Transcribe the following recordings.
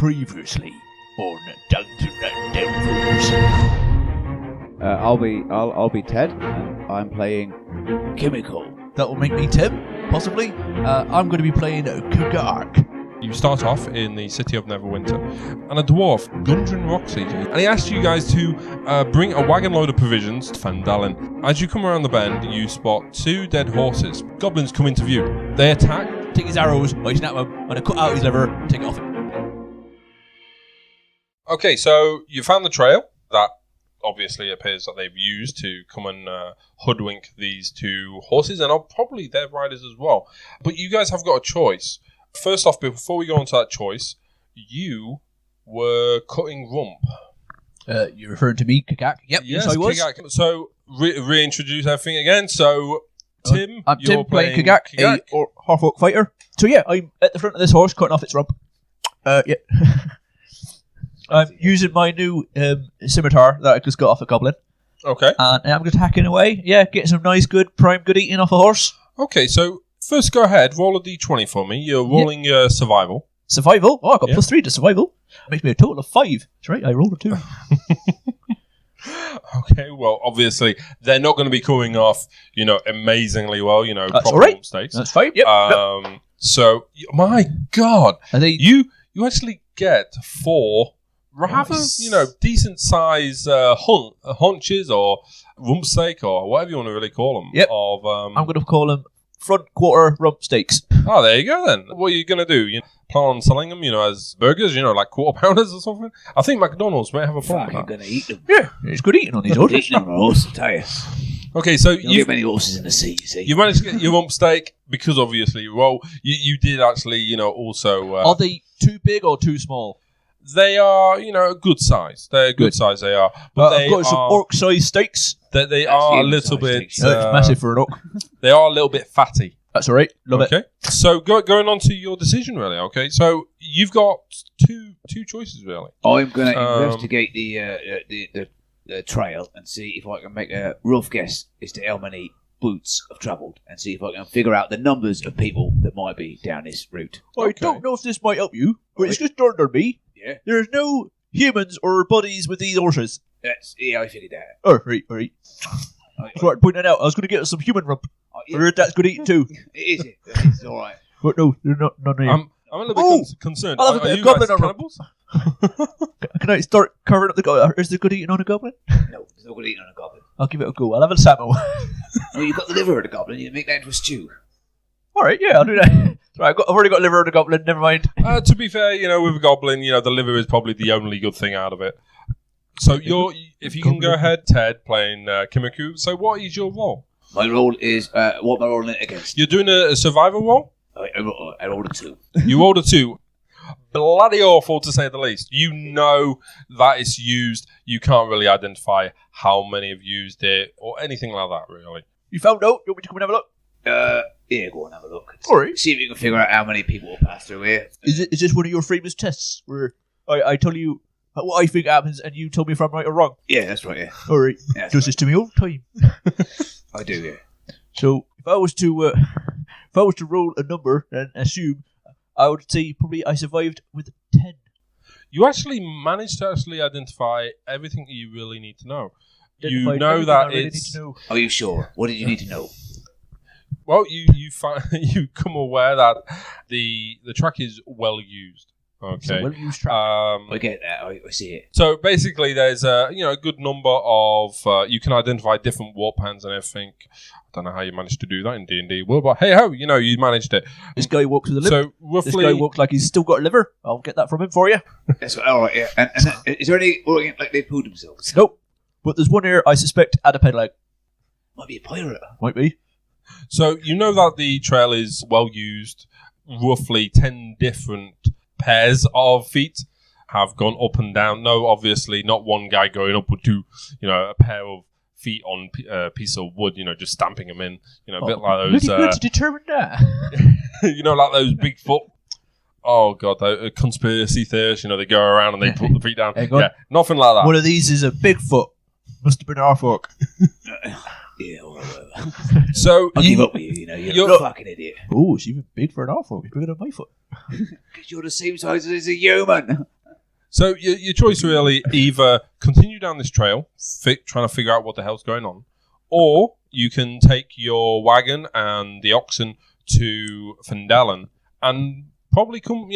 Previously on Dungeons and Devils. I'll be Ted, and I'm playing Chemical. That will make me Tim, possibly. I'm going to be playing Triadic. You start off in the city of Neverwinter, and a dwarf, Gundren Roxy, and he asks you guys to bring a wagon load of provisions to Fandalin. As you come around the bend, you spot two dead horses. Goblins come into view. They attack. Take his arrows, I snap him, and I cut out his liver, take it off him. Okay, so you found the trail that obviously appears that they've used to come and hoodwink these two horses, and are probably their riders as well. But you guys have got a choice. First off, before we go on to that choice, you were cutting rump. You're referring to me, Kikak? Yep, yes I was. Kikak. So, reintroduce everything again. So, Tim, I'm you're Tim playing Kikak, a half-orc fighter. So yeah, I'm at the front of this horse, cutting off its rump. Yeah. I'm using my new scimitar that I just got off a goblin. Okay. And I'm just hacking away. Yeah, getting some nice, good, prime good eating off a horse. Okay, so first go ahead, roll a d20 for me. You're rolling your survival. Survival? Oh, I got +3 to survival. Makes me a total of 5. That's right, I rolled a 2. Okay, well, obviously, they're not going to be coming off, amazingly well, That's proper all right. mistakes. That's fine, yep. So, my God, they... you actually get 4 rather, decent size haunches or rump steak or whatever you want to really call them. Yep. I'm going to call them front quarter rump steaks. Oh, there you go then. What are you going to do? You plan on selling them, as burgers, like quarter pounders or something? I think McDonald's may have a problem with that. I'm going to eat them. Yeah, it's good eating on these horses. Eating on a horse, I tell you. Okay, so you don't get many horses in the sea, you see. You managed to get your rump steak because obviously, you did actually, also... are they too big or too small? They are, a good size. They're a good size, they are. But I've got some orc-sized steaks. They are a little bit... it's massive for an orc. They are a little bit fatty. That's all right. Love it. Okay. So going on to your decision, really. Okay. So you've got two choices, really. I'm going to investigate the trail and see if I can make a rough guess as to how many boots have travelled, and see if I can figure out the numbers of people that might be down this route. I don't know if this might help you, but it's just dawned on me. Yeah. There's no humans or bodies with these horses. I figured that. Oh, right. That's what I pointed out. I was going to get some human rump. I heard that's good eating too. It is. It's all right. But no, they're not. None of you. I'm a little bit concerned. I'll have a bit of goblin on cannibals? Can I start covering up the goblin? Is there good eating on a goblin? No, there's no good eating on a goblin. I'll give it a go. I'll have a sample. Oh, you've got the liver of the goblin. You make that into a stew. All right, yeah, I'll do that. Right, I've already got liver of the goblin. Never mind. To be fair, with a goblin, the liver is probably the only good thing out of it. So if you can go ahead, Ted, playing Kimiku. So what is your role? My role is what am I rolling it against? You're doing a survival roll? I rolled a 2. You rolled a 2. Bloody awful, to say the least. You know that it's used. You can't really identify how many have used it or anything like that, really. You found out? You want me to come and have a look? Yeah, go and have a look. All right. See if you can figure out how many people will pass through here. Is this one of your famous tests where I tell you what I think happens and you tell me if I'm right or wrong? Yeah, that's right, yeah. All right. Yeah, Does this to me all the time. I do, yeah. So if I was to roll a number and assume, I would say probably I survived with 10. You actually managed to identify everything that you really need to know. You Identified know everything that I really it's... need to know. Are you sure? What did you need to know? Well, you find you come aware that the track is well used. Okay. It's a well-used track. I get that. I see it. So basically, there's a good number of you can identify different warp hands and everything. I don't know how you managed to do that in D&D world, but hey ho, you managed it. This guy walks with a liver. So roughly, this guy walks like he's still got a liver. I'll get that from him for you. That's all right. Yeah. And is there any walking like they pooed themselves? Nope. But there's one here I suspect had a peg leg. Might be a pirate. Might be. So you know that the trail is well used. Roughly 10 different pairs of feet have gone up and down. No, obviously not one guy going up with two, a pair of feet on a piece of wood, just stamping them in. A bit like those. Really good to determine that. Like those Bigfoot. Oh god, those conspiracy theorists. They go around and they put the feet down. Yeah, nothing like that. One of these is a Bigfoot. Must have been our fork. Yeah, whatever. So I'll give up with you. You're a fucking idiot. Oh, it's even big for an half fork. It's bigger than my foot. Because you're the same size as a human. So your choice really either continue down this trail, trying to figure out what the hell's going on, or you can take your wagon and the oxen to Fandalen and probably come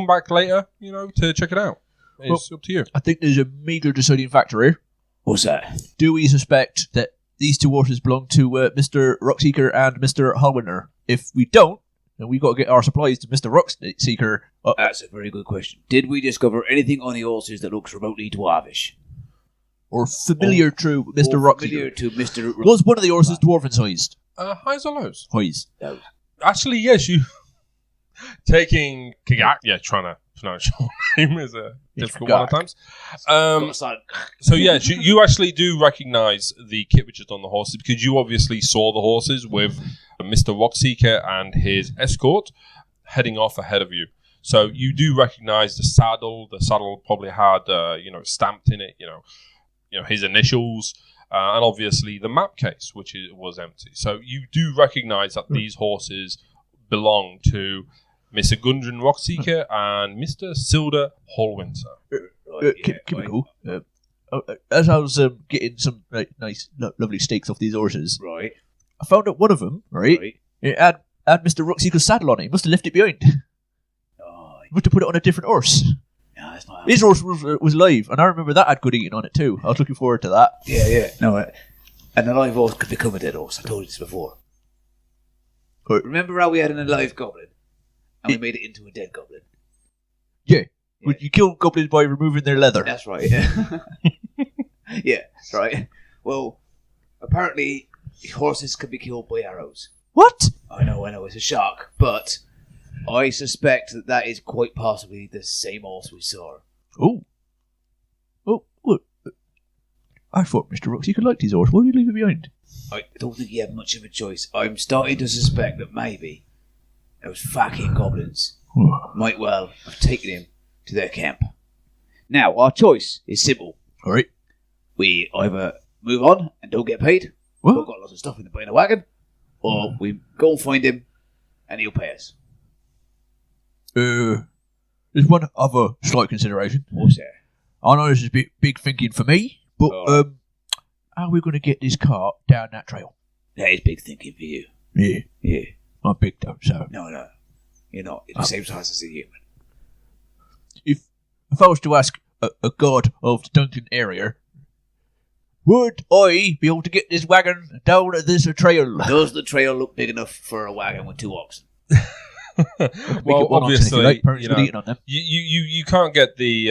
back later, to check it out. It's up to you. I think there's a major deciding factor here. What's that? Do we suspect that these two horses belong to Mr. Rockseeker and Mr. Hallwinter? If we don't, then we've got to get our supplies to Mr. Rockseeker. That's a very good question. Did we discover anything on the horses that looks remotely dwarvish? Or familiar to Mr. Rockseeker? Familiar to Mr. Was one of the horses dwarven sized? Highs or lows? Highs. No. Actually, yes, you... Taking Kigak, trying to pronounce your name is a difficult one at times. So yeah, you actually do recognise the kit which is on the horses because you obviously saw the horses with Mr. Rockseeker and his escort heading off ahead of you. So you do recognise the saddle. The saddle probably had stamped in it, his initials, and obviously the map case, which was empty. So you do recognise that these horses belong to Mr. Gundren Rockseeker and Mr. Silda Hallwinter. Chemical. As I was getting some nice, lovely steaks off these horses, Right. I found that one of them, it had Mr. Rockseeker's saddle on it. He must have left it behind. He must have put it on a different horse. No, that's not. His horse was live, and I remember that had good eating on it too. I was looking forward to that. Yeah. No, and a live horse could become a dead horse. I told you this before. Right. Remember how we had an alive goblin? And we made it into a dead goblin? Yeah. Would you kill goblins by removing their leather? That's right, yeah. Yeah, that's right. Well, apparently horses can be killed by arrows. What? I know, it's a shock, but I suspect that is quite possibly the same horse we saw. Oh, what? I thought Mr. Rockseeker liked his horse. Why did you leave it behind? I don't think he had much of a choice. I'm starting to suspect that maybe those fucking goblins might well have taken him to their camp. Now, our choice is simple. All right. We either move on and don't get paid, What? we've got lots of stuff in the wagon, or we go and find him and he'll pay us. There's one other slight consideration. What's that? I know this is big thinking for me, but how are we going to get this cart down that trail? That is big thinking for you. Yeah. Yeah. I'm big though, so... No. You're not. You're the same size as a human. If I was to ask a god of the Duncan area, would I be able to get this wagon down this trail? Does the trail look big enough for a wagon with two oxen? Well, obviously, eating on them. you can't get the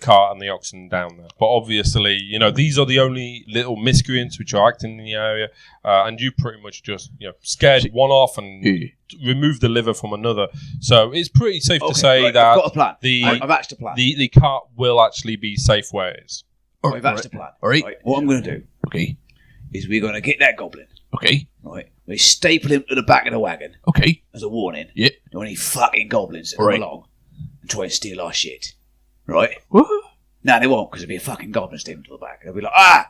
cart and the oxen down there. But obviously, these are the only little miscreants which are acting in the area, and you pretty much just scared one off and removed the liver from another. So it's pretty safe to say that I've got a plan. I've hatched a plan. The cart will actually be safe where it is. I've hatched a plan. All right. What I'm going to do is we're going to get that goblin. Okay. Right. We staple him to the back of the wagon. Okay. As a warning. Yep. To any fucking goblins that come along and try and steal our shit. Right? What? No, they won't, because there'll be a fucking goblin stapled to the back. They'll be like,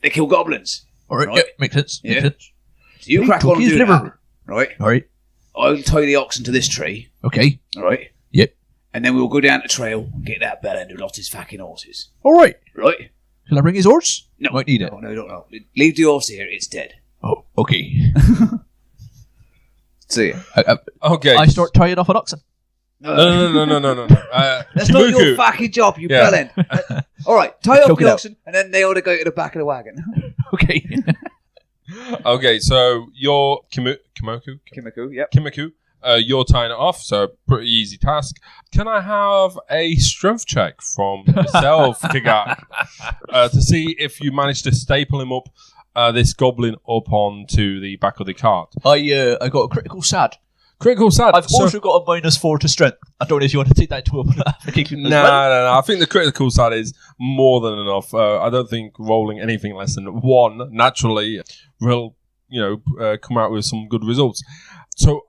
they kill goblins. All right. Yep. Makes sense. Yeah. Makes sense. So you crack on and do that. Right? All right. I'll tie the oxen to this tree. Okay. All right? Yep. And then we'll go down the trail and get that bell end who lost his fucking horses. All right. Right? Shall I bring his horse? No. Might need it. No. Leave the horse here. It's dead. Oh, okay. See ya. Okay. I start tying off an oxen. No. That's not your fucking job, you bellend. All right, tie up the oxen, and then they ought to go to the back of the wagon. Okay. Okay, so you're Kimoku, yep. Kimiku, you're tying it off, so pretty easy task. Can I have a strength check from yourself, Kigak, to see if you managed to staple him up, this goblin up onto the back of the cart? I got a critical sad. Critical sad. I've also got a -4 to strength. I don't know if you want to take that into application as well. No. I think the critical sad is more than enough. I don't think rolling anything less than 1 naturally will, come out with some good results. So,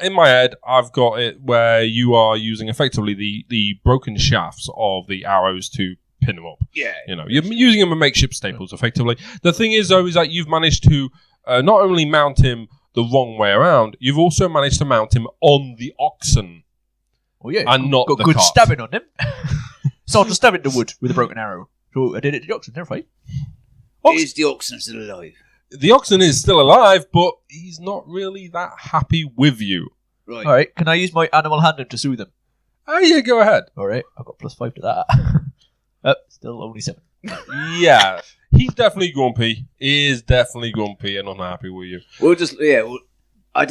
in my head, I've got it where you are using effectively the broken shafts of the arrows to pin them up. Yeah. You're using them as makeshift staples, effectively. The thing is, though, is that you've managed to not only mount him the wrong way around, you've also managed to mount him on the oxen. Oh yeah, and not got the good cart. stabbing on him. So I'll just stab it in the wood with a broken arrow. So I did it to the oxen, never fight. Is the oxen still alive? The oxen is still alive, but he's not really that happy with you. Right. Alright, can I use my animal handling to soothe him? Oh, yeah, go ahead. Alright, I've got +5 to that. Still only 7. Yeah, he's definitely grumpy. He is definitely grumpy and unhappy with you. We'll just, I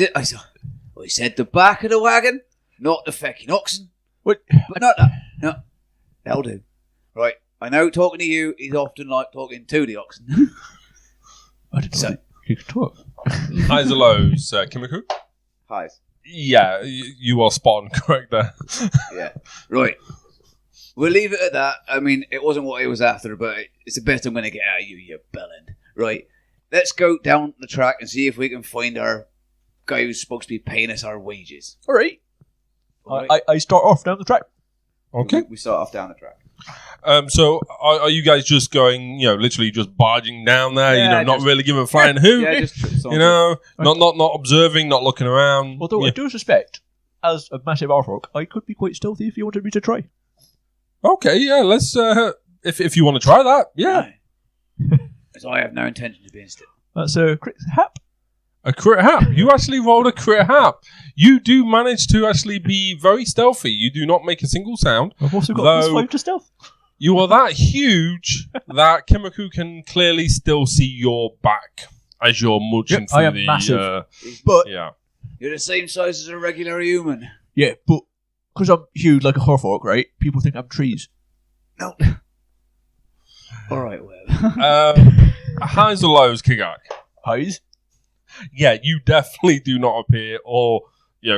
said the back of the wagon, not the fecking oxen. What? But not that. No, that'll do. Right, I know talking to you is often like talking to the oxen. I didn't know you could talk. Highs or lows, Kimiko? Highs. Yeah, you are spot on correct there. Yeah. Right. We'll leave it at that. I mean, it wasn't what I was after, but it's the best I'm going to get out of you, you bellend. Right. Let's go down the track and see if we can find our guy who's supposed to be paying us our wages. Alright. I start off down the track. Okay. We start off down the track. So are you guys just going, literally just barging down there, Yeah, not just- really giving a flying hoot? Yeah, just not observing, not looking around. Although Yeah. I do suspect, as a massive Arthrock, I could be quite stealthy if you wanted me to try. Okay, yeah, let's, if you want to try that, yeah. Because I have no intention of being still. That's a crit hap. A crit hap. You actually rolled a crit hap. You do manage to actually be very stealthy. You do not make a single sound. I've also got Though- +5 to stealth. You are that huge that Kimiko can clearly still see your back as you're munching Yep, through I am the... massive. But, yeah. You're the same size as a regular human. yeah, but, because I'm huge like a Arthrock, right, people think I'm trees. No. All right, well. Highs or lows, Kigak? Highs? Yeah, you definitely do not appear or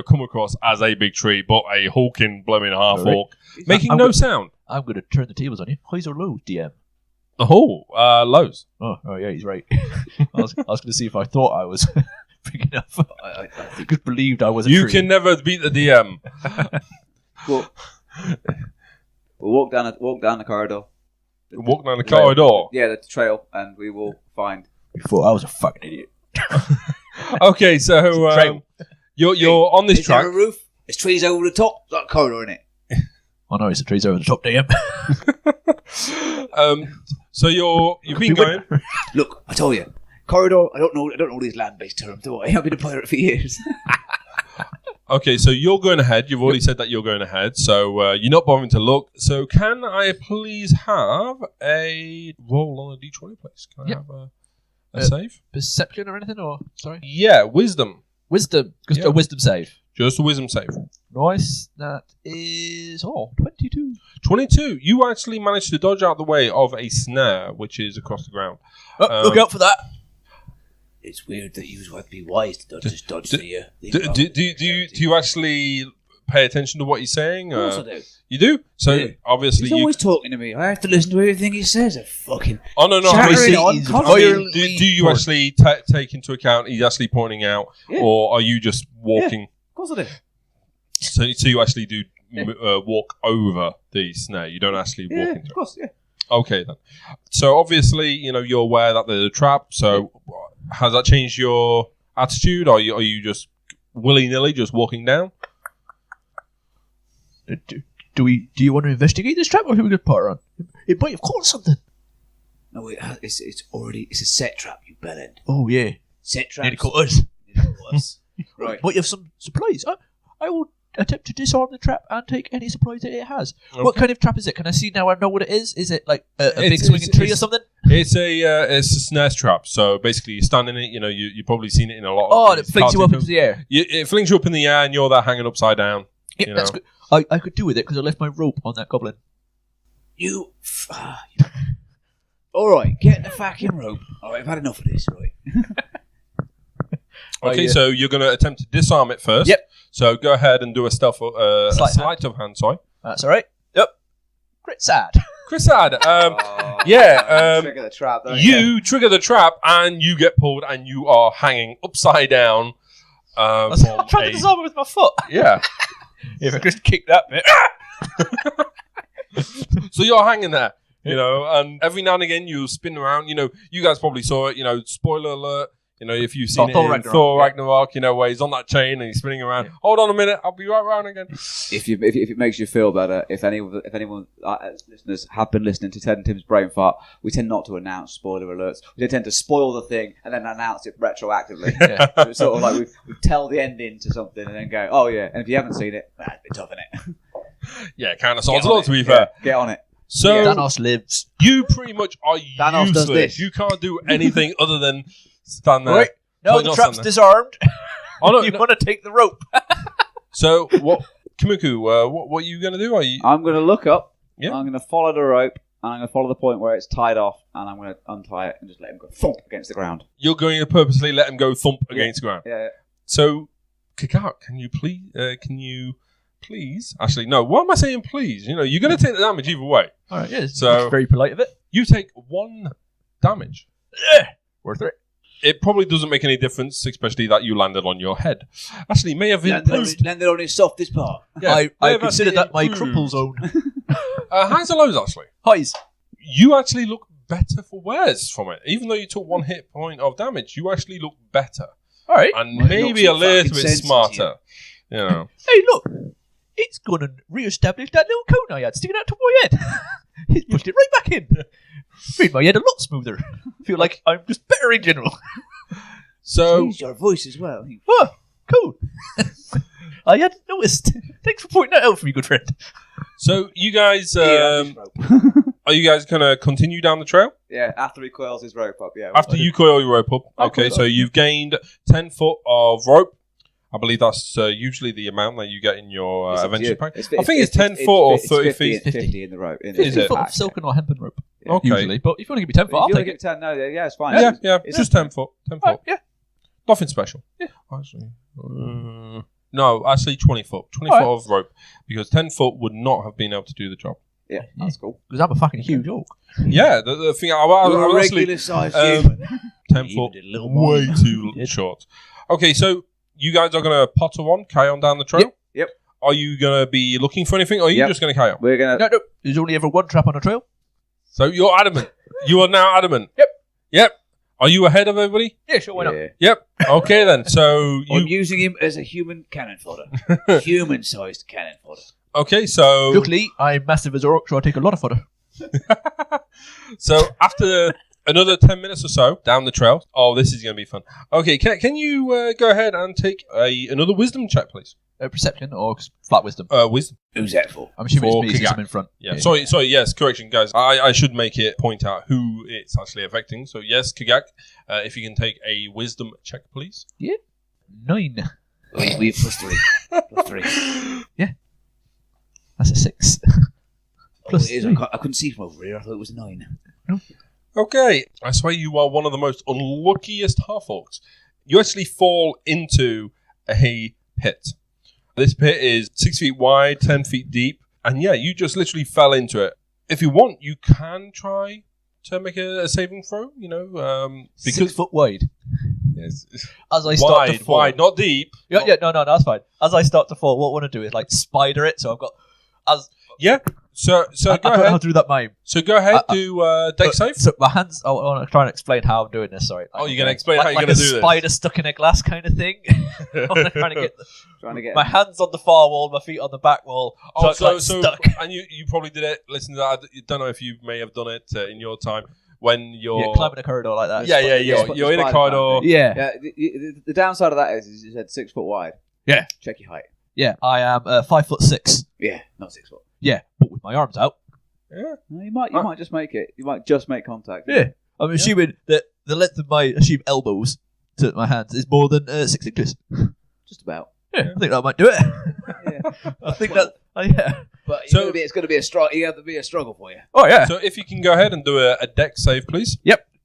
come across as a big tree, but a hulking, blooming half-orc, making I'm no go- sound. I'm going to turn the tables on you. Highs or lows, DM? Oh, lows. Oh, yeah, he's right. I was going to see if I thought I was big enough. I think Just believed I was a You tree. can never beat the DM. We'll walk down the corridor. Walk down the corridor. Yeah, the trail, and we will find. You thought I was a fucking idiot. Okay, so Trail. you're on this is there track. a roof? There's trees over the top. That corridor in it. Oh no, it's the trees over the top, DM. So you've been going. Look, I tell you, corridor. I don't know these land-based terms, do I? I've been a pirate for years. Okay, so you're going ahead. You've already said that you're going ahead, so you're not bothering to look. So can I please have a roll on a d20, please? Can I Yep. have a save? Perception or anything? Or sorry, Yeah, wisdom. wisdom. Just Yeah. a wisdom save. Just a wisdom save. Nice. That is 22. 22. You actually managed to dodge out the way of a snare, which is across the ground. Oh, look out for that. It's weird that you would be wise to just dodge the Do you actually pay attention to what he's saying? Of course I do. You do? So Yeah. obviously He's you... always talking to me. I have to listen to everything he says. Fucking Oh, no. Shattering on he's constantly. I mean, do you actually take into account he's actually pointing out, Yeah. or are you just walking? Of course I do. So you actually do walk over the snare. You don't actually walk into it. Of course, yeah. Okay, then. So obviously, you're aware that there's a trap. So has that changed your attitude? Or are you just willy-nilly just walking down? Do you want to investigate this trap, or should we just put her on? It might have caught something. No, it's a set trap, you bellend. Oh yeah, Set trap. nearly caught us. Right. Might have some supplies. I will attempt to disarm the trap and take any supplies that it has. Okay. What kind of trap is it? Can I see now? I know what it is. Is it like a big It's- swinging tree or it's- something? It's a snare trap. So basically, you stand in it. You've probably seen it in a lot. Oh, of it flings you up into the air. It flings you up in the air, and you're there hanging upside down. Yep, You that's know. good. I could do with it because I left my rope on that goblin. All right, get the fucking rope. All right, I've had enough of this. Right. Okay, yeah. so you're going to attempt to disarm it first. Yep. So go ahead and do a stealth, sleight of hand. Sorry, That's all right. Yep. Crit sad. Chris had. Oh, Yeah, trigger the trap. Don't You trigger the trap, and you get pulled, and you are hanging upside down. I'm From trying to disarm it with my foot. yeah. If I just kick that bit. So you're hanging there, and every now and again you spin around. You guys probably saw it. Spoiler alert. You know, if you've seen it Thor in Ragnarok, Thor yeah. Ragnarok, you know, where he's on that chain and he's spinning around. Hold on a minute, I'll be right round again. If it makes you feel better, if anyone listeners have been listening to Ted and Tim's Brain Fart, we tend not to announce spoiler alerts. We tend to spoil the thing and then announce it retroactively. So it's sort of like we tell the ending to something and then go, oh yeah. And if you haven't seen it, it's a bit tough, isn't it? Yeah, kind of sounds a lot, to be fair. Get on it. So Thanos lives. you pretty much are Thanos does useless. this. You can't do anything other than stand there. Right. No, Well, the not trap's stand there. disarmed. Oh, no, You no. want to take the rope. So what, Kimiku? What are you going to do? Are you? I'm going to look up. Yeah. I'm going to follow the rope and I'm going to follow the point where it's tied off and I'm going to untie it and just let him go thump against the ground. You're going to purposely let him go thump against the ground. Yeah. So, Kikak, can you please? Actually, no. Why am I saying please? You know, you're going to take the damage either way. All right, yeah. So- Very polite of it. You take 1 damage. Worth it. It probably doesn't make any difference, especially that you landed on your head. Actually, it may have improved. Landed on his softest part. Yeah, I may have consider actually that my improved. crumple zone. Highs and lows, actually. Highs. You actually look better for wears from it. Even though you took 1 hit point of damage, you actually look better. All right. And Well, maybe it a looks little fucking bit sensitive. smarter. You know. Hey, look. It's going to re-establish that little cone I had sticking out to my head. It's pushed it right back in. Made my head a lot smoother. Feel like I'm just better in general. So, Use your voice as well. Oh, cool. I hadn't noticed. Thanks for pointing that out for me, good friend. so you guys, are you guys going to continue down the trail? Yeah, after he coils his rope up, yeah. After you coil your rope up. Okay, so you've gained 10 foot of rope. I believe that's usually the amount that you get in your It's up to adventure you. pack. It's I think it's 10 foot or 30 feet. 50 in the rope. In Is the it? Foot pack, of silken or hempen rope, Okay. usually. But if you want to give me 10 foot, If I'll you take give it. 10, no, yeah, it's fine. Yeah, It's just 10 foot. 10 foot. Yeah. Nothing special. Yeah. Actually, no, actually 20 foot. 20 All foot of rope. Because 10 foot would not have been able to do the job. Yeah, that's cool. Because I'm a fucking huge orc. Yeah, the thing, I was actually regular sized 10 Even foot, did a little more. way too short. Okay, so you guys are going to potter on, carry on down the trail? Yep. Are you going to be looking for anything, or are you Yep. just going to carry on? We're going to... No. There's only ever one trap on a trail. So you're adamant. You are now adamant. Yep. Are you ahead of everybody? Yeah, sure, why not? Yeah. Yep. Okay then. So I'm you. using him as a human cannon fodder. Human sized cannon fodder. Okay, so Luckily, I'm massive as an orc, so I take a lot of fodder. so after another 10 minutes or so down the trail. Oh, this is going to be fun. Okay, can you go ahead and take another wisdom check, please? Perception or flat wisdom. Wisdom. Who's that for? I'm assuming for it's me since Kigak. I'm in front. Yeah. Sorry. Yes. Correction, guys. I should make it point out who it's actually affecting. So yes, Kigak, if you can take a wisdom check, please. 9. We have +3. +3. That's a 6. Plus It is. three. I couldn't see from over here. I thought it was 9. Okay. I swear you are one of the most unluckiest half-orcs. You actually fall into a pit. This pit is 6 feet wide, 10 feet deep, and yeah, you just literally fell into it. If you want, you can try to make a saving throw, because 6 foot wide. yes, As I start to fall. wide, not deep. Yeah, no, that's fine. As I start to fall, what I want to do is like spider it. So I've got Yeah. So I go don't know how ahead. to do that mime. So go ahead, do deck save. So my hands. I want to try and explain how I'm doing this. Sorry. Oh, you're gonna explain how you're like gonna a do this. spider stuck in a glass kind of thing. I'm trying to get my my hands on the far wall, my feet on the back wall. So it's like stuck. and you probably did it. Listen to that. I don't know if you may have done it in your time when you're Yeah, climbing a corridor like that. Yeah, Yeah, you're in a spider corridor. Yeah. Yeah, the downside of that is you said 6 foot wide. Yeah. Check your height. Yeah, I am 5'6". Yeah, not 6 foot. Yeah, but with my arms out. Yeah. No, you might just make it. You might just make contact. Yeah, I'm assuming that the length of my elbows to my hands is more than 6 inches. Just about. Yeah, I think that might do it. Yeah. I think that. Yeah. But So- it's going to be a struggle. You have to be a struggle for you. Oh yeah. So if you can go ahead and do a deck save, please.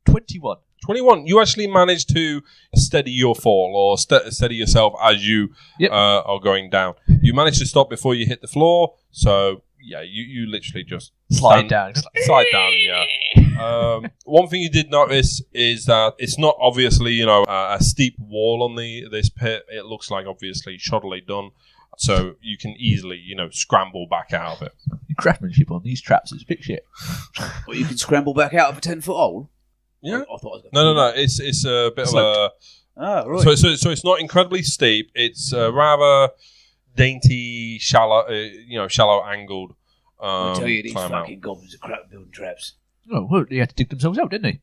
21. 21. You actually managed to steady your fall or steady yourself as you Yep. are going down. You managed to stop before you hit the floor. So yeah, you literally just Slide stand- down. Just like, Slide down, yeah. One thing you did notice is that it's not obviously, a steep wall on this pit. It looks like obviously shoddily done, so you can easily, scramble back out of it. craftsmanship on these traps is big shit. But you can scramble back out of a 10-foot hole. Yeah. I thought I was No. It's a bit Sloped. of a. Ah, right. So it's not incredibly steep. It's rather dainty, shallow, shallow angled. I tell you, these climb out. fucking goblins are crap building traps. Oh, well, they had to dig themselves out, didn't they?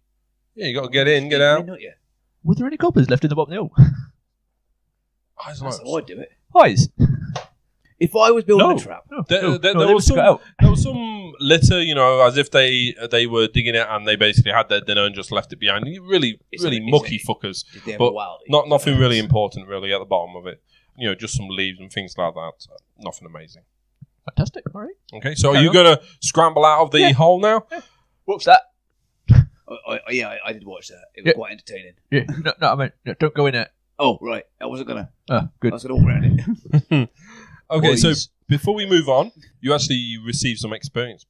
Yeah, you got to get in, get out. Not yet. Were there any goblins left in the bottom of the hill? Eyes That's low. how I'd do it. Eyes. If I was building No. a trap, No, There no, there they was took it some. out. There was some litter, as if they were digging it and they basically had their dinner and just left it behind. Really, Is really it- mucky is it- fuckers. did they have But a wild? Nothing really important, really, at the bottom of it. Just some leaves and things like that. Nothing amazing. Fantastic. All right. Okay, so are Carry you on. going to scramble out of the Yeah. hole now? What's that? I did watch that. It was Yeah. quite entertaining. Yeah. No, I mean, no, don't go in it. Oh, right. I wasn't gonna. Oh, good. I was gonna walk around it. Okay, so Boys. before we move on, you actually received some experience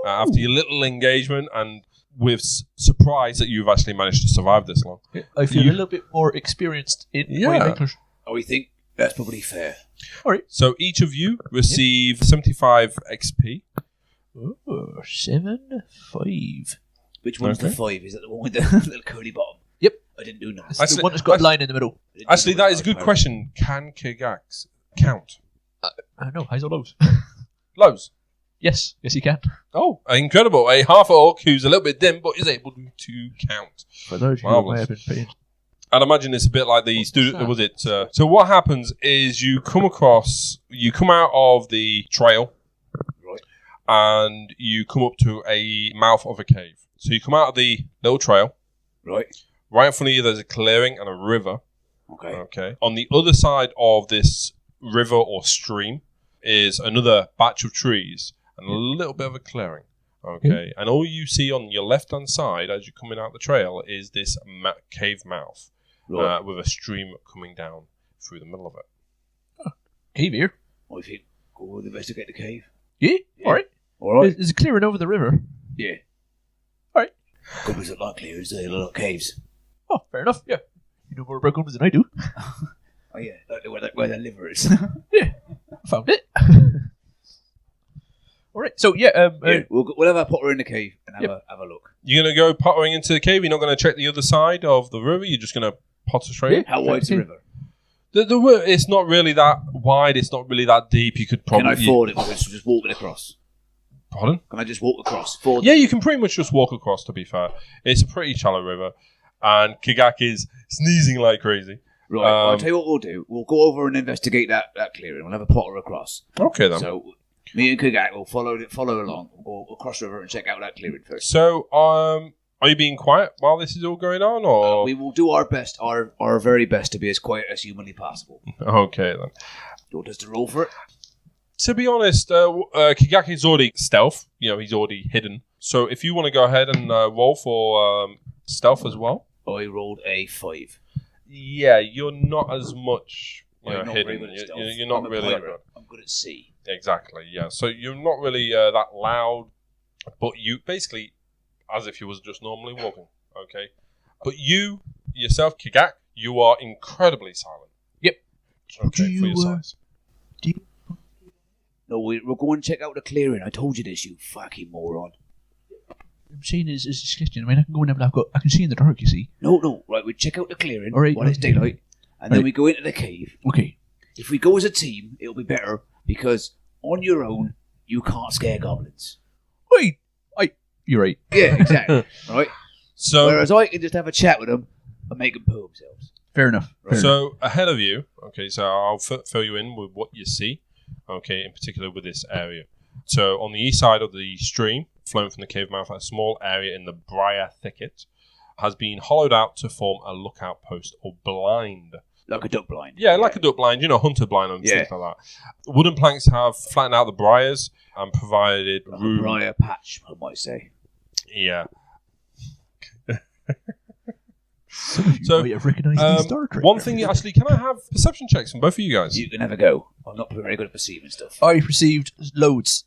after your little engagement, and with surprise that you've actually managed to survive this long. I feel You- a little bit more experienced in Yeah. Waymakers. I think that's probably fair. So each of you receive 75 XP. Oh, 7, 5. Which one's the Okay. 5? Is that the one with the little curly bottom? Yep. I didn't do nothing. It's Actually- the one that's got a line in the middle. I didn't do Actually, nothing. that is a good question. Can Kigax count? I know, highs or lows. Lows. Yes, you can. Oh, incredible. A half orc who's a little bit dim but is able to count. For those who Marvellous. may have been paying. I'd imagine it's a bit like the What's student. that? Was it? So what happens is you come out of the trail, Right. and you come up to a mouth of a cave. So you come out of the little trail. Right. Right in front of you, there's a clearing and a river. Okay. Okay. On the other side of this river or stream is another batch of trees and a little bit of a clearing. Okay. And all you see on your left-hand side as you're coming out the trail is this cave mouth Right. with a stream coming down through the middle of it. Cave here. I think go investigate the cave. Yeah, Yeah. alright. All right. There's a clearing over the river. Yeah. Alright. Goblins are like clearers. They're little caves. Oh, fair enough, yeah. You know more about goblins than I do. Oh yeah, like where their liver is. I found it. Alright, so yeah, Yeah, we'll have our Potter in the cave and have a look. You're going to go pottering into the cave? You're not going to check the other side of the river? You're just going to potter straight in? How wide's the Okay. river? It's not really that wide. It's not really that deep. You could Can probably... I ford it? Because just walk it across. Pardon? Can I just walk across? Ford. Yeah, you can pretty much just walk across, to be fair. It's a pretty shallow river. And Kigak is sneezing like crazy. Right. I'll tell you what we'll do. We'll go over and investigate that clearing. We'll have a Potter across. Okay, then. So me and Kugak will follow along. We'll go across the river and check out that clearing first. So, are you being quiet while this is all going on, or...? We will do our best, our very best, to be as quiet as humanly possible. Okay, then. Do you want us to roll for it? To be honest, Kigak is already stealth. He's already hidden. So, if you want to go ahead and roll for stealth as well. I rolled a 5. Yeah, you're not as much I'm not very hidden. good at stealth. You're not I'm a really that pirate. good. I'm good at sea. Exactly, yeah. So you're not really that loud, but you basically, as if you was just normally walking, okay? But you, yourself, Kigak, you are incredibly silent. Yep. Okay, Do for you, your size. No, we'll go and check out the clearing. I told you this, you fucking moron. I'm saying is a suggestion. I mean, I can go and have a look. I can see in the dark, you see. No, right, we check out the clearing All right, while it's okay. daylight, and then Right. we go into the cave. Okay. If we go as a team, it'll be better, because on your own, you can't scare goblins. Wait, you're right. Yeah, exactly. Right? So, Whereas I can just have a chat with them and make them poo themselves. Fair enough. Fair enough. so ahead of you, okay, so I'll fill you in with what you see, okay, in particular with this area. So on the east side of the stream, flowing from the cave mouth, a small area in the briar thicket has been hollowed out to form a lookout post or blind. Like a duck blind. Yeah, like a duck blind, hunter blind and Yeah. things like that. Wooden planks have flattened out the briars and provided Like a room. briar patch, I might say. Yeah. Some of you So, might have recognised the Star Trek. one thing, actually, can I have perception checks from both of you guys? You can have a go. I'm not very good at perceiving stuff. I received loads.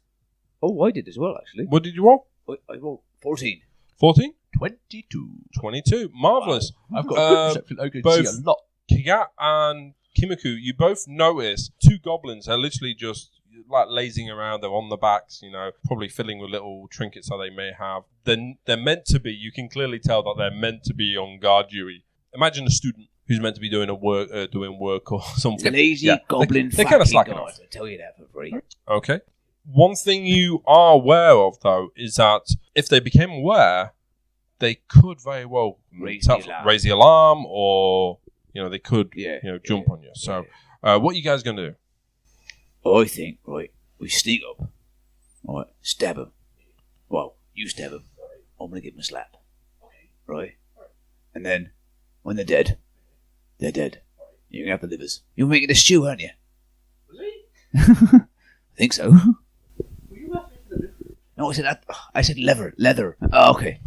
Oh, I did as well, actually. What did you roll? I rolled 14. 14? 22. 22. Marvellous. I've got a good perception. I can both- see a lot. Kigat and Kimiku, you both notice two goblins are literally just like lazing around. They're on the backs, probably fiddling with little trinkets that they may have. They're meant to be. You can clearly tell that they're meant to be on guard duty. Imagine a student who's meant to be doing work or something. Lazy goblin. They're kind of slacking off. I tell you that for free. Okay. One thing you are aware of, though, is that if they became aware, they could very well raise the alarm, or they could jump on you. So, what are you guys going to do? I think, right, we sneak up, right, stab him. Well, you stab him. I'm going to give him a slap. Right? And then, when they're dead, they're dead. You're going to have the livers. You're making a stew, aren't you? I think so. No, I said leather. Oh, okay.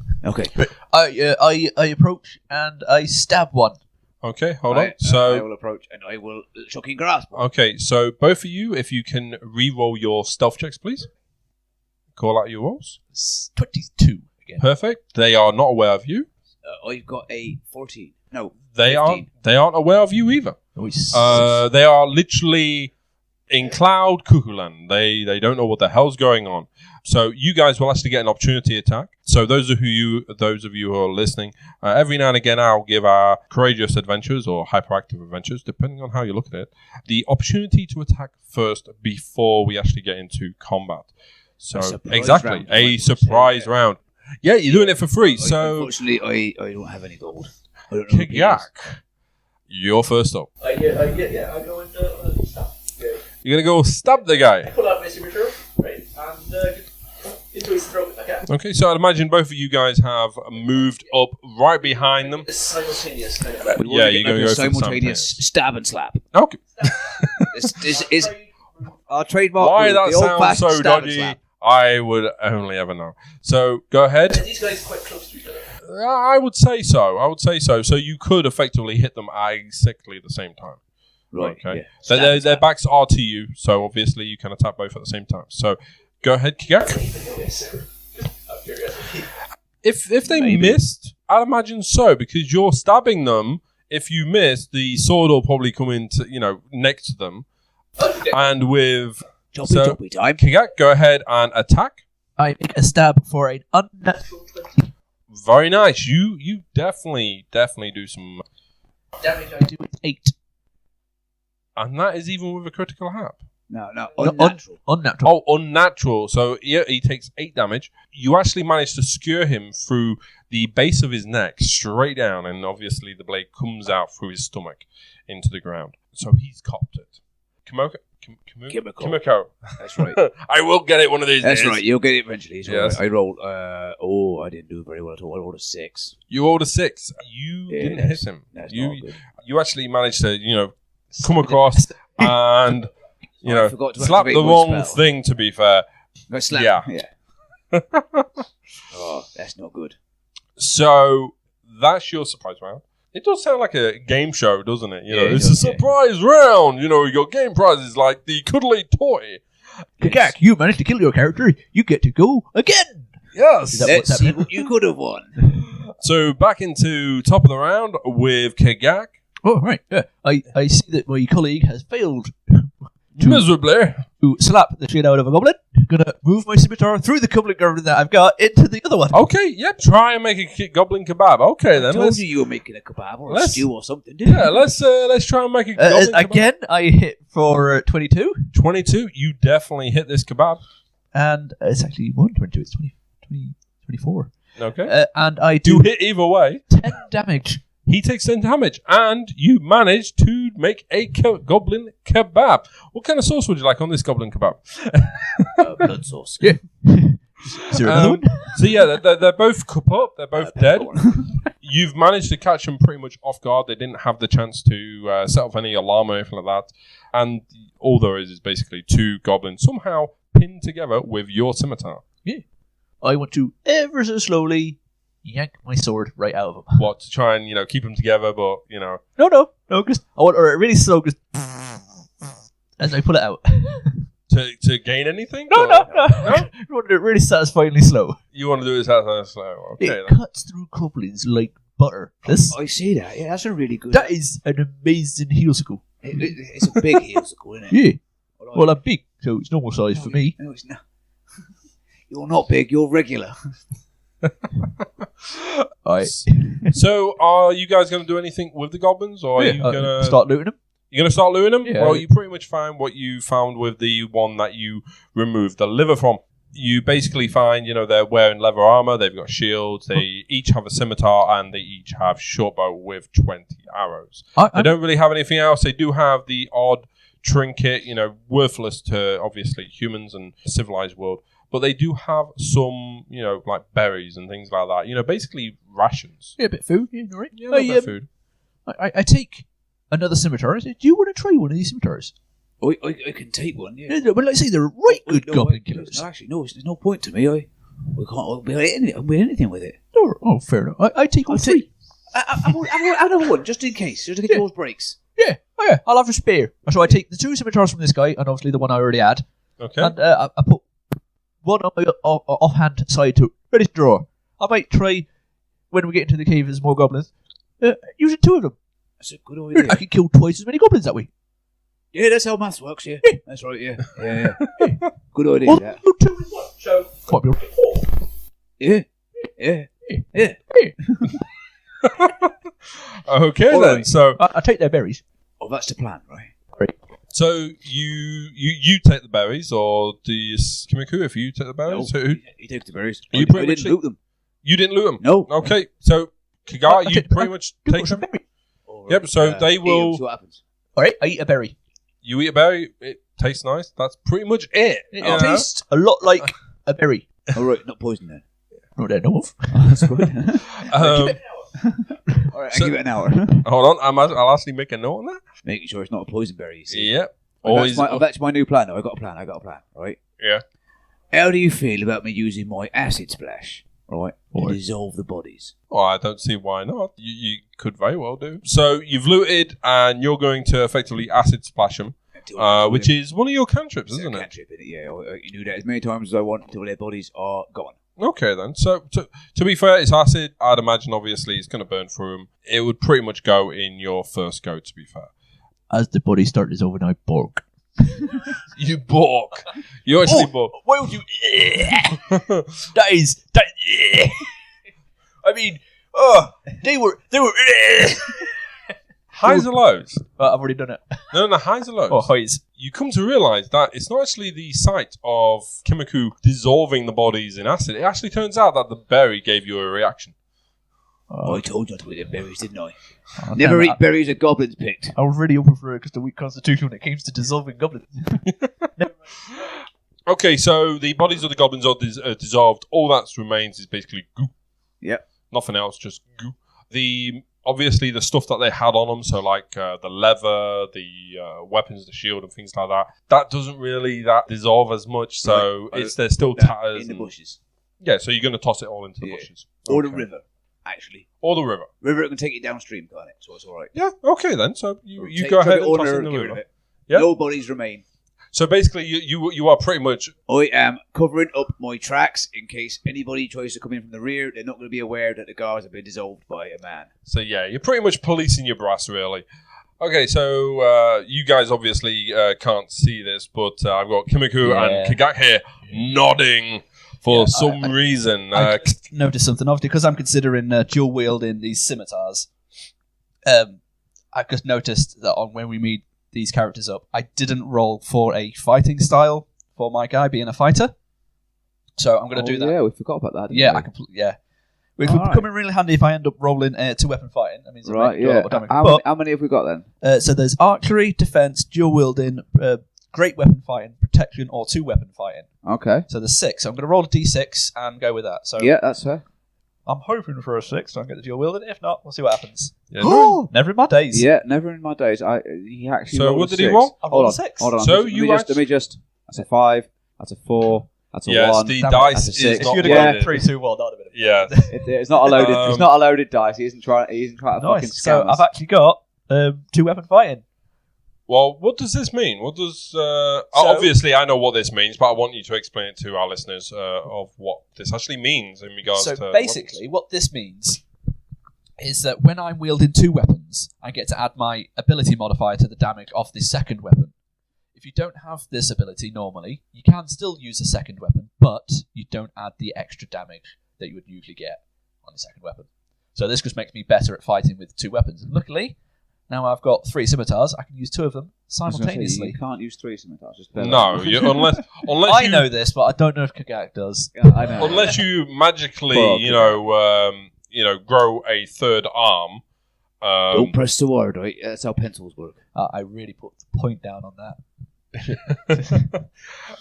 I approach and I stab one. Okay, hold on. So I will approach and I will shocking grasp. Okay, so both of you, if you can re-roll your stealth checks, please. Call out your rolls. 22 again. Perfect. They are not aware of you. I've got a 14. No, they 15. They aren't aware of you either. They are literally in cloud cuckoo land. They don't know what the hell's going on. So you guys will actually get an opportunity attack. So those of you who are listening, every now and again I'll give our courageous adventures or hyperactive adventures, depending on how you look at it, the opportunity to attack first before we actually get into combat. So exactly, a surprise round. Yeah, you're doing it for free. So unfortunately, I don't have any gold. Kigak, you're first up. I go and stab. You're gonna go stab the guy. I pull out my signature, right, and into his throat. Okay, so I'd imagine both of you guys have moved up right behind them. Simultaneous kind of. Yeah, you're going to go simultaneous stab and slap. Okay. Is our trademark? Why that sounds so stab and dodgy, slap. I would only ever know. So go ahead. Are these guys quite close to each other? I would say so. So you could effectively hit them at exactly the same time. Right. Okay. Yeah. Their backs are to you, so obviously you can attack both at the same time. So go ahead, Kigak. If they missed, I'd imagine so, because you're stabbing them. If you miss, the sword will probably come into next to them, and with Choppy time. Kigak, go ahead and attack. I make a stab for an unnatural 20. Very nice. You definitely do some Damage I do is 8. and that is even with a critical hap. No, unnatural. Unnatural. Oh, unnatural. So he takes 8 damage. You actually manage to skewer him through the base of his neck, straight down, and obviously the blade comes out through his stomach into the ground. So he's copped it. Kimiko. That's right. I will get it one of these days. That's right. You'll get it eventually. Yes. Right. I rolled. I didn't do very well at all. I rolled a 6. You rolled a 6. You didn't hit him. That's not good. You actually managed to, come across and, slap the wrong thing, to be fair. No, slap. Yeah. Oh, that's not good. So that's your surprise round. It does sound like a game show, doesn't it? It's a surprise round. You got game prizes like the cuddly toy. Kigak, you managed to kill your character. You get to go again. Yes. Let's see what you could have won. So back into top of the round with Kigak. Oh, right. Yeah. I see that my colleague has failed Miserably. to slap the shit out of a goblin. Gonna move my scimitar through the goblin goblin that I've got into the other one. Okay, yeah, try and make a goblin kebab. Okay, then. I told you were making a kebab or a stew or something, didn't you? Yeah, let's try and make a goblin kebab. Again, I hit for 22. 22, you definitely hit this kebab. And it's actually more than 22. It's 24. Okay. And I You do hit either way. 10 damage. He takes 10 damage, and you manage to make a goblin kebab. What kind of sauce would you like on this goblin kebab? Blood sauce. Yeah. Is there another one? So yeah, they're both cup up. They're both dead. You've managed to catch them pretty much off guard. They didn't have the chance to set off any alarm or anything like that. And all there is basically 2 goblins somehow pinned together with your scimitar. Yeah. I want to ever so slowly yank my sword right out of them. What, to try and, keep them together, but, No, because I want to really slow, just as I pull it out. To gain anything? No. I want it really satisfyingly slow. You want to do this as slow. Okay, it cuts through goblins like butter. I see that. Yeah, that's a really good... That is an amazing heelsicle. It's a big heelsicle, isn't it? Yeah. Well, I'm big, so it's normal size for me. No, it's not. You're not big. You're regular. So, are you guys going to do anything with the goblins, or are you going to start looting them? You're going to start looting them? Yeah. Well, you pretty much find what you found with the one that you removed the liver from. You basically find, they're wearing leather armor, they've got shields, they each have a scimitar, and they each have short bow with 20 arrows. They don't really have anything else. They do have the odd trinket, worthless to, obviously, humans and civilized world. But they do have some, like berries and things like that. Basically rations. Yeah, a bit of food. Yeah, all right. Yeah, a bit of food. I take another scimitar. I said, do you want to try one of these scimitars? I can take one, yeah. Well, let's say they're right good goblin killers. No, actually, no, there's no point to me. We can't be anything with it. Oh, fair enough. I take all three. I know one, just in case. Just in case yours breaks. Yeah. Oh, yeah. I'll have a spare. So I take the 2 scimitars from this guy, and obviously the one I already had. Okay. And I put one on my offhand side to ready to draw. I might try, when we get into the cave, there's more goblins, using 2 of them. That's a good idea. I can kill twice as many goblins that way. Yeah, that's how maths works, yeah. That's right, yeah. Good idea, Well, that. 2 in 1, so quite be right. Yeah. Okay, All then. right. So, I take their berries. Oh, that's the plan, right? so you take the berries, or do you, Kimiku, if you take the berries? No, Who- he takes the berries. You I pretty didn't much- loot them. You didn't loot them? No. Okay, so, Kigar, you pretty much Good take some them? berry. Yep, so they eat 'em, will... see what happens. All right, I eat a berry. You eat a berry, it tastes nice. That's pretty much it. It you know? tastes a lot like a berry. All right, not poison then. Not that I know of. That's good. Um, All right, So- I'll give it an hour. hold on, I'll actually make a note on that. Making sure it's not a poison berry, you see. Yep. That's my new plan, though. I got a plan, right? Yeah. How do you feel about me using my acid splash, right, to Right. dissolve the bodies? Well, I don't see why not. You could very well do. So you've looted, and you're going to effectively acid splash them, which is one of your cantrips, isn't it? Cantrip, innit? Yeah, you do that as many times as I want until their bodies are gone. Okay, then. So to be fair, it's acid. I'd imagine, obviously, it's going to burn through them. It would pretty much go in your first go, to be fair. As the body starts dissolving, I bark. You balk. You actually balk. Why would you? That is. I mean, they were. Highs or lows? I've already done it. No, highs or lows. Oh, highs. You come to realise that it's not actually the sight of Kimiku dissolving the bodies in acid. It actually turns out that the berry gave you a reaction. I told you not to eat them berries, didn't I? Oh, Never damn, eat berries that goblins picked. I was really hoping for because the weak constitution when it came to dissolving goblins. Okay, so the bodies of the goblins are dissolved. All that remains is basically goo. Yep. Nothing else, just goo. Obviously, the stuff that they had on them, so like the leather, the weapons, the shield, and things like that doesn't really dissolve as much. So Right. there's still tatters. In the and- bushes. Yeah, so you're going to toss it all into the Yeah. bushes. Or the Okay. river, actually. Or the river. River can take it downstream, can't it? So it's all right. Yeah, okay then. So you Take- go chuck ahead it and on toss it there in the and get rid river. of it. Yeah. No bodies remain. So basically, you are pretty much... I am covering up my tracks in case anybody tries to come in from the rear. They're not going to be aware that the guards have been dissolved by a man. So yeah, you're pretty much policing your brass, really. Okay, so you guys obviously can't see this, but I've got Kimiku and Kagak here nodding for some reason. I just noticed something, obviously, because I'm considering dual wielding these scimitars. I've just noticed that when we meet these characters up, I didn't roll for a fighting style for my guy being a fighter. So I'm going to do that. Yeah, we forgot about that. Yeah, which would come in really handy if I end up rolling 2-weapon fighting. That means Right, I do a lot yeah. of damage. How many have we got then? So there's archery, defense, dual wielding, great weapon fighting, protection, or 2-weapon fighting. Okay. So there's 6. So I'm going to roll a d6 and go with that. So Yeah, that's fair. I'm hoping for a 6 so I can get the dual wielding. If not, we'll see what happens. Yeah, no. Never in my days. Yeah, never in my days. He actually. So rolled what a did he 6. roll? I Hold rolled on. a 6. Hold on. So let me just. That's a 5. That's a 4. That's a Yes, 1. the Damn it, dice that's a is six. If not you'd have Yeah. gone loaded. 3, 2, 1, that would have been Yeah. It's not a loaded. It's Um, not a loaded dice. He isn't trying to fucking nice. So scam I've us. actually got 2-weapon fighting. Well, what does this mean? What does... obviously, I know what this means, but I want you to explain it to our listeners of what this actually means in regards to... So basically, what this means is that when I'm wielding 2 weapons, I get to add my ability modifier to the damage of the second weapon. if you don't have this ability normally, you can still use a second weapon, but you don't add the extra damage that you would usually get on a second weapon. So this just makes me better at fighting with 2 weapons. And luckily, now I've got 3 scimitars, I can use 2 of them simultaneously. You can't use 3 scimitars. Just No, unless I know this, but I don't know if Kagak does. Yeah, I know. unless you magically, grow a third arm. Don't press the word, right? That's how pencils work. I really put the point down on that.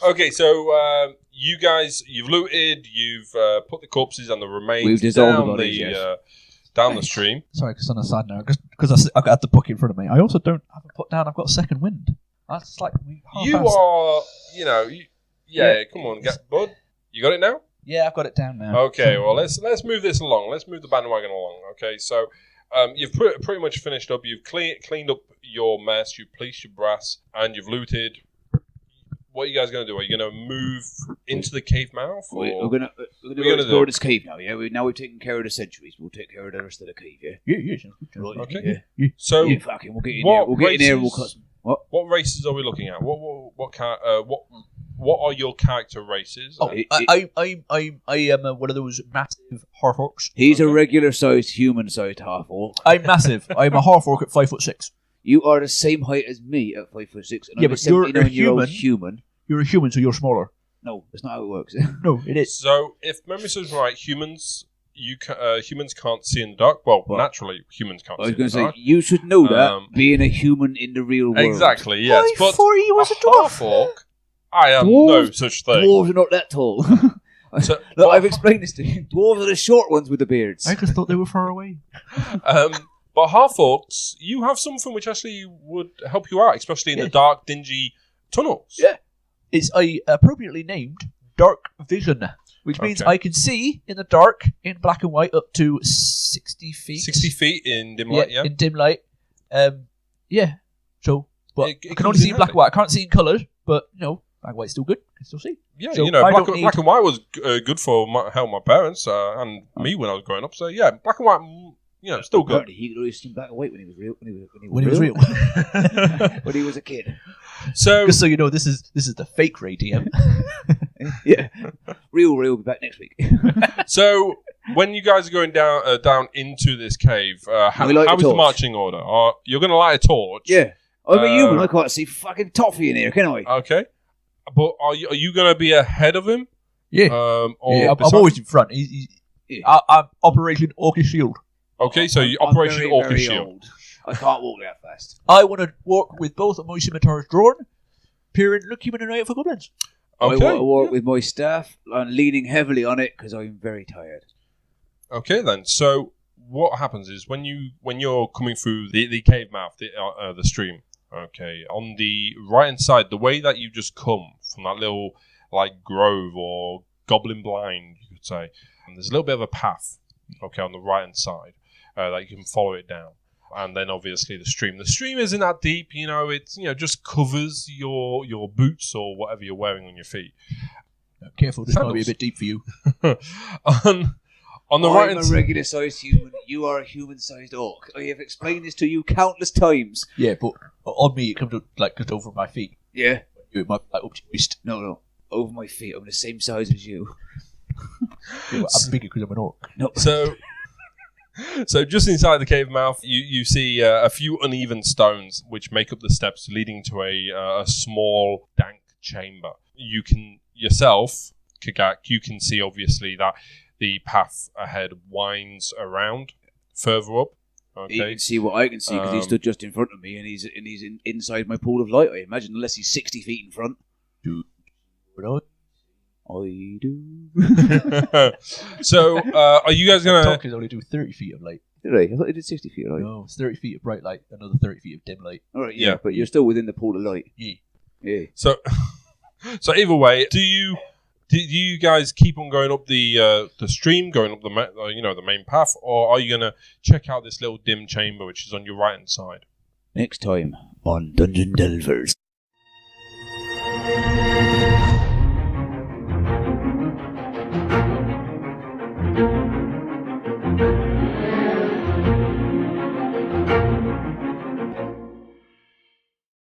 Okay, so you guys, you've looted, you've put the corpses and the remains We've dissolved down the bodies, yes. down the stream. Sorry, because on a side note, because I've got the book in front of me, I also haven't put down I've got a second wind. That's like You are, come on, bud. You got it now? Yeah, I've got it down now. Okay, well, let's move this along. Let's move the bandwagon along. Okay, so you've pretty much finished up. You've cleaned up your mess. You've policed your brass, and you've looted. What are you guys going to do? Are you going to move into the cave mouth? We're going to explore this cave now, yeah? Now we've taken care of the centuries. We'll take care of the rest of the cave, yeah? Yeah. Right, Okay. yeah. So, Yeah, fucking, we'll get in there. We'll get in there and we'll cut some... what races are we looking at? What are your character races? Oh, I am one of those massive half orcs. He's a regular-sized, human-sized half-orc. I'm massive. I'm a half orc at 5'6". You are the same height as me at 5'6", and Yeah, I'm a but you're a 79-year-old human. You're a human, so you're smaller. No, that's not how it works. No, it is. So, if memory serves right, humans can't see in the dark. Well, What? naturally, humans can't I see was in going the to say, dark. you should know that, Um, being a human in the real world. Exactly, yes. I But thought he was a half dwarf. orc, I am Dwarves- no such thing. Dwarves are not that tall. So, Look, I've explained this to you. Dwarves are the short ones with the beards. I just thought they were far away. but half orcs, you have something which actually would help you out, especially in the dark, dingy tunnels. Yeah. It's appropriately named Dark Vision, which means Okay. I can see in the dark, in black and white, up to 60 feet. 60 feet in dim light, yeah. in dim light. So, but It I can comes only see in in black handy. and white. I can't see in colour, but, black and white's still good. I can still see. Yeah, So I black, don't need- black and white was good for my parents and me when I was growing up. So, yeah, black and white, still good. Apparently, he could always see black and white when he was real. When he was real. When he was a kid. So, Just so you know, this is the fake Ray DM. Yeah. Real will be back next week. so when you guys are going down into this cave, how We light a is the torch. marching order? You're going to light a torch. Yeah. I'm a human. Uh, I can't see fucking toffee in here, can I? Okay. But are you going to be ahead of him? Yeah. Or I'm beside- always in front. I'm Operation Orcish Shield. Okay, so you I'm Operation very, Orca very Shield. old. I can't walk that fast. I want to walk with both of my scimitars drawn, peering, looking in an eye for goblins. I Okay. want to walk with my staff and leaning heavily on it because I'm very tired. Okay then. So what happens is when you're coming through the cave mouth, the stream. Okay, on the right hand side, the way that you just come from that little like grove or goblin blind, you could say, and there's a little bit of a path. Okay, on the right hand side, that you can follow it down, and then obviously the stream. The stream isn't that deep, it's just covers your boots or whatever you're wearing on your feet. Careful, this might be a Sandals. bit deep for you. on the I'm right a hand side. regular-sized human. You are a human-sized orc. I have explained this to you countless times. Yeah, but on me, it comes up like just over my feet. Yeah. It might be like up to your waist. No. Over my feet. I'm the same size as you. Yeah, but I'm bigger because I'm an orc. No. So just inside the cave mouth, you see a few uneven stones which make up the steps leading to a small, dank chamber. You can yourself, Kagak, you can see obviously that the path ahead winds around further up. He Okay. can see what I can see because he stood just in front of me, and he's inside my pool of light. I imagine, unless he's 60 feet in front. I do. So are you guys gonna? Talkers only do 30 feet of light. Did I? I thought he did 60 feet of light. No, it's 30 feet of bright light, another 30 feet of dim light. All right, Yeah. yeah, but you're still within the pool of light. Yeah. Yeah. So either way, do you guys keep on going up the stream, going up the main path, or are you gonna check out this little dim chamber which is on your right hand side? Next time on Dungeon Delvers.